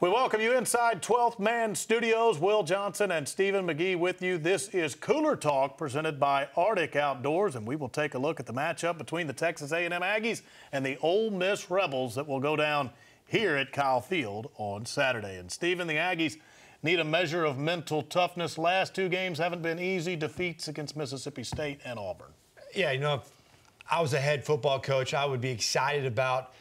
We welcome you inside 12th Man Studios. Will Johnson and Stephen McGee with you. This is Cooler Talk presented by Arctic Outdoors, and we will take a look at the matchup between the Texas A&M Aggies and the Ole Miss Rebels that will go down here at Kyle Field on Saturday. And Stephen, the Aggies need a measure of mental toughness. Last two games haven't been easy defeats against Mississippi State and Auburn. Yeah, you know, if I was a head football coach, I would be excited about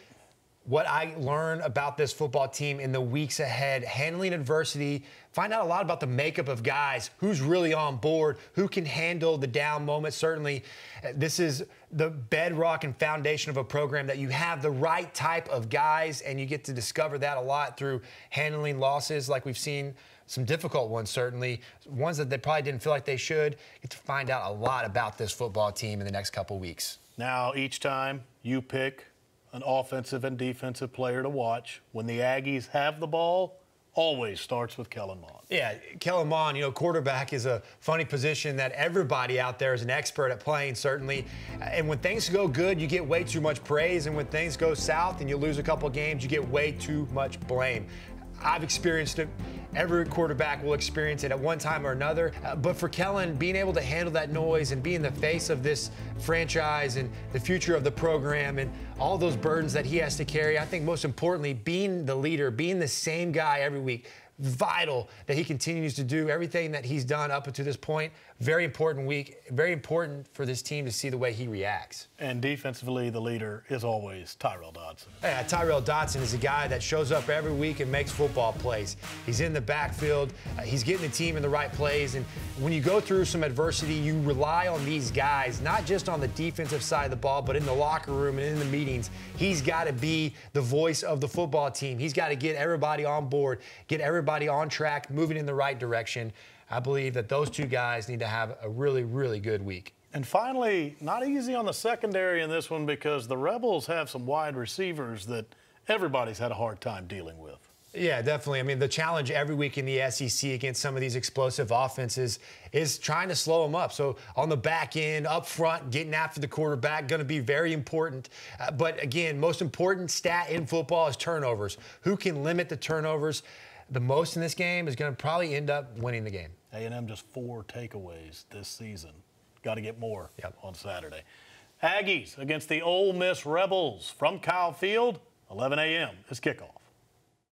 what I learn about this football team in the weeks ahead, handling adversity, find out a lot about the makeup of guys, who's really on board, who can handle the down moments. Certainly, this is the bedrock and foundation of a program that you have the right type of guys, and you get to discover that a lot through handling losses like we've seen. Some difficult ones, certainly, ones that they probably didn't feel like they should. Get to find out a lot about this football team in the next couple weeks. Now, each time you pick an offensive and defensive player to watch, when the Aggies have the ball, always starts with Kellen Lawson. Yeah, Kellen Lawson, you know, quarterback is a funny position that everybody out there is an expert at playing, certainly. And when things go good, you get way too much praise. And when things go south and you lose a couple games, you get way too much blame. I've experienced it. Every quarterback will experience it at one time or another. But for Kellen, being able to handle that noise and being the face of this franchise and the future of the program and all those burdens that he has to carry, I think most importantly, being the leader, being the same guy every week, vital that he continues to do everything that he's done up until this point. Very important week, very important for this team to see the way he reacts. And defensively, the leader is always Tyrell Dodson. Yeah, Tyrell Dodson is a guy that shows up every week and makes football plays. He's in the backfield. He's getting the team in the right plays. And when you go through some adversity, you rely on these guys, not just on the defensive side of the ball, but in the locker room and in the meetings. He's got to be the voice of the football team. He's got to get everybody on board, get everybody on track, moving in the right direction. I believe that those two guys need to have a really, really good week. And finally, not easy on the secondary in this one because the Rebels have some wide receivers that everybody's had a hard time dealing with. Yeah, definitely. I mean, the challenge every week in the SEC against some of these explosive offenses is trying to slow them up. So on the back end, up front, getting after the quarterback, going to be very important. But again, most important stat in football is turnovers. Who can limit the turnovers the most in this game is going to probably end up winning the game. A&M just 4 takeaways this season. Got to get more on Saturday. Aggies against the Ole Miss Rebels from Kyle Field, 11 a.m. is kickoff.